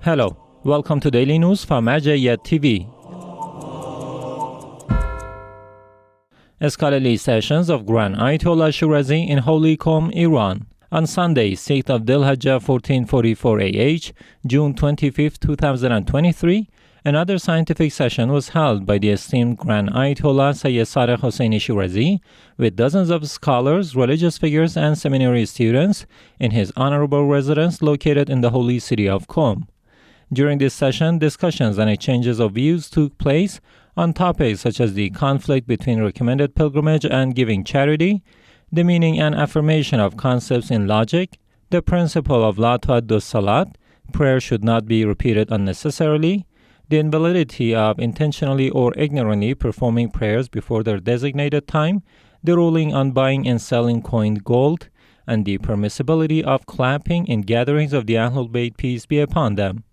Hello, welcome to Daily News from Martyrdom TV. Scholarly sessions of Grand Ayatollah Shirazi in Holy Qom, Iran. On Sunday, 6th of ZilHijja 1444 AH, June 25, 2023, another scientific session was held by the esteemed Grand Ayatollah Sayyid Hussein Shirazi with dozens of scholars, religious figures, and seminary students in his honorable residence located in the holy city of Qom. During this session, discussions and exchanges of views took place on topics such as the conflict between recommended pilgrimage and giving charity, the meaning and affirmation of concepts in logic, the principle of la tu'addu salat, prayer should not be repeated unnecessarily, the invalidity of intentionally or ignorantly performing prayers before their designated time, the ruling on buying and selling coined gold, and the permissibility of clapping in gatherings of the AhlulBayt, peace be upon them.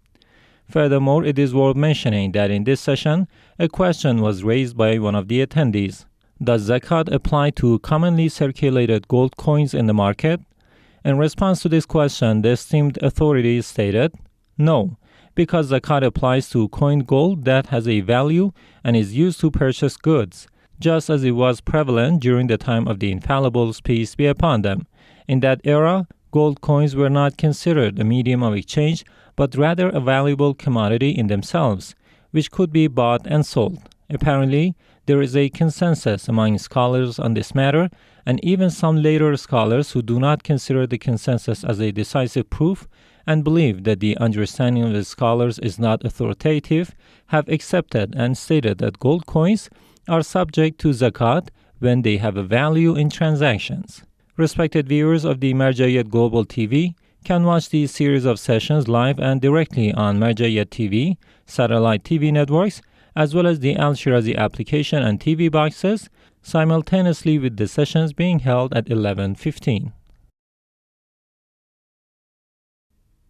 Furthermore, it is worth mentioning that in this session, a question was raised by one of the attendees. Does zakat apply to commonly circulated gold coins in the market? In response to this question, the esteemed authorities stated, no, because zakat applies to coined gold that has a value and is used to purchase goods, just as it was prevalent during the time of the infallibles, peace be upon them. In that era, gold coins were not considered a medium of exchange, but rather a valuable commodity in themselves, which could be bought and sold. Apparently, there is a consensus among scholars on this matter, and even some later scholars who do not consider the consensus as a decisive proof and believe that the understanding of the scholars is not authoritative, have accepted and stated that gold coins are subject to zakat when they have a value in transactions. Respected viewers of the Martyrdom Global TV can watch these series of sessions live and directly on Martyrdom TV, satellite TV networks, as well as the Al-Shaaer application and TV boxes, simultaneously with the sessions being held at 11:15.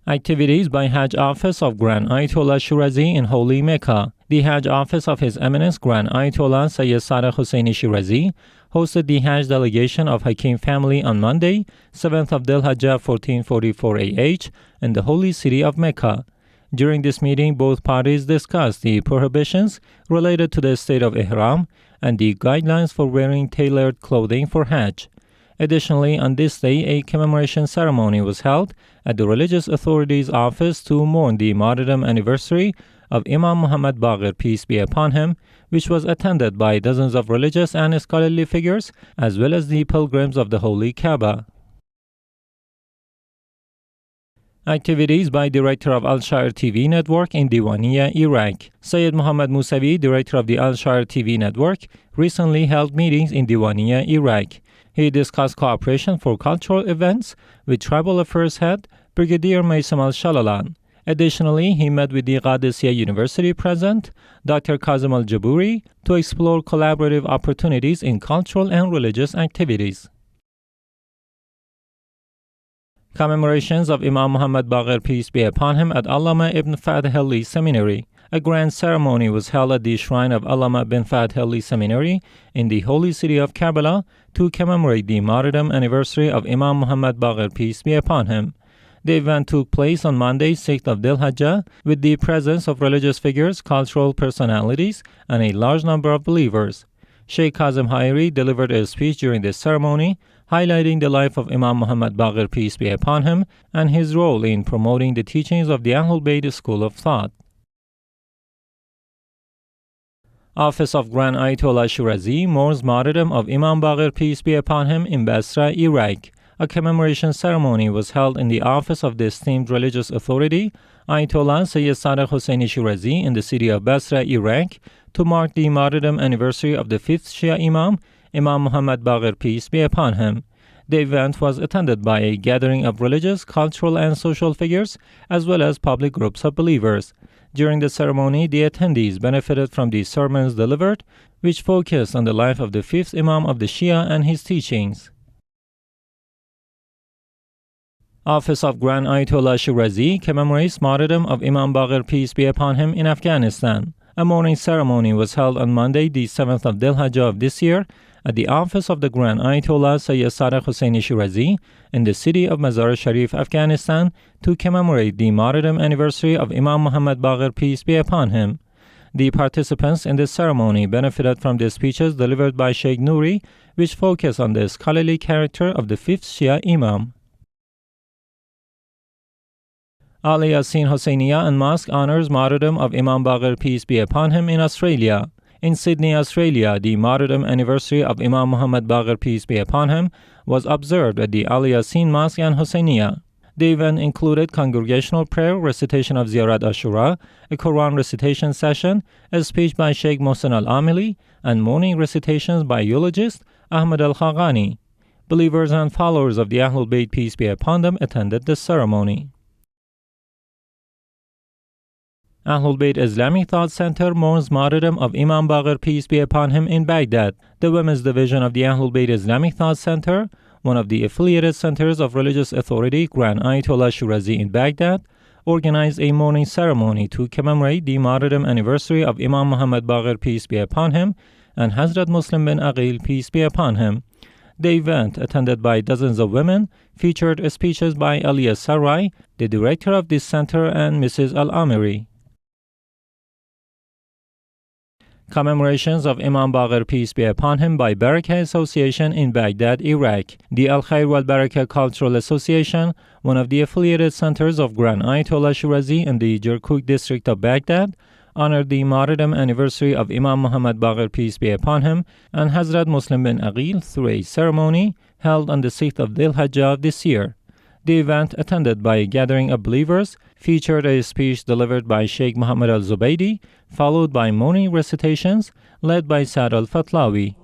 Activities by Hajj Office of Grand Ayatollah Shirazi in Holy Mecca. The Hajj Office of His Eminence Grand Ayatollah Sayyid Hussein Shirazi hosted the Hajj delegation of Hakim family on Monday, 7th of ZilHijja 1444 AH in the holy city of Mecca. During this meeting, both parties discussed the prohibitions related to the state of Ihram and the guidelines for wearing tailored clothing for Hajj. Additionally, on this day, a commemoration ceremony was held at the religious authorities' office to mourn the martyrdom anniversary of Imam Muhammad Baqir, peace be upon him, which was attended by dozens of religious and scholarly figures, as well as the pilgrims of the Holy Kaaba. Activities by Director of Al-Shaaer TV Network in Diwaniya, Iraq. Sayyid Muhammad Musavi, Director of the Al-Shaaer TV Network, recently held meetings in Diwaniya, Iraq. He discussed cooperation for cultural events with Tribal Affairs Head Brigadier Maysam al-Shalalan. Additionally, he met with the Qadisiyya University President, Dr. Kazim al-Jaburi, to explore collaborative opportunities in cultural and religious activities. Commemorations of Imam Muhammad Baqir, peace be upon him, at Allamah ibn Fahad Hilli Seminary. A grand ceremony was held at the shrine of Allamah bin Fahad Hilli Seminary in the holy city of Karbala to commemorate the martyrdom anniversary of Imam Muhammad Baqir, peace be upon him. The event took place on Monday, 6th of ZilHijja, with the presence of religious figures, cultural personalities, and a large number of believers. Sheikh Kazim Hayri delivered a speech during this ceremony, highlighting the life of Imam Muhammad Baqir, peace be upon him, and his role in promoting the teachings of the AhlulBayt school of thought. Office of Grand Ayatollah Shirazi mourns martyrdom of Imam Baqir, peace be upon him, in Basra, Iraq. A commemoration ceremony was held in the office of the esteemed religious authority, Ayatollah Sayyid Hussein Shirazi, in the city of Basra, Iraq, to mark the martyrdom anniversary of the 5th Shia Imam, Imam Muhammad Baqir, peace be upon him. The event was attended by a gathering of religious, cultural, and social figures, as well as public groups of believers. During the ceremony, the attendees benefited from the sermons delivered, which focused on the life of the 5th Imam of the Shia and his teachings. Office of Grand Ayatollah Shirazi commemorates martyrdom of Imam Baqir, peace be upon him, in Afghanistan. A mourning ceremony was held on Monday, the 7th of ZilHijja of this year, at the office of the Grand Ayatollah Sayyid Hussein Shirazi in the city of Mazar Sharif, Afghanistan, to commemorate the martyrdom anniversary of Imam Muhammad Baqir, peace be upon him. The participants in this ceremony benefited from the speeches delivered by Sheikh Nouri, which focus on the scholarly character of the fifth Shia Imam. Yaseen Husayniya and Mosque honors martyrdom of Imam Baqir, peace be upon him, in Australia. In Sydney, Australia, the martyrdom anniversary of Imam Muhammad Baqir, peace be upon him, was observed at the Yaseen Mosque and Husayniya. The event included congregational prayer, recitation of Ziyarat Ashura, a Quran recitation session, a speech by Sheikh Mohsen Al-Amili, and morning recitations by eulogist Ahmad Al-Khaqani. Believers and followers of the AhlulBayt, peace be upon them, attended the ceremony. AhlulBayt Islamic Thought Center mourns martyrdom of Imam Baqir, peace be upon him, in Baghdad. The women's division of the AhlulBayt Islamic Thought Center, one of the affiliated centers of religious authority Grand Ayatollah Shirazi in Baghdad, organized a mourning ceremony to commemorate the martyrdom anniversary of Imam Muhammad Baqir, peace be upon him, and Hazrat Muslim bin Aqil, peace be upon him. The event, attended by dozens of women, featured speeches by Al-Shaaer, the director of this center, and Mrs. Al-Amiri. Commemorations of Imam Baqir, peace be upon him, by Baraka Association in Baghdad, Iraq. The Al-Shaaer wal Baraka Cultural Association, one of the affiliated centers of Grand Ayatollah Shirazi in the Kirkuk district of Baghdad, honored the martyrdom anniversary of Imam Muhammad Baqir, peace be upon him, and Hazrat Muslim bin Aqil through a ceremony held on the 6th of ZilHijja of this year. The event, attended by a gathering of believers, featured a speech delivered by Sheikh Muhammad al-Zubaydi, followed by morning recitations led by Saad al-Fatlawi.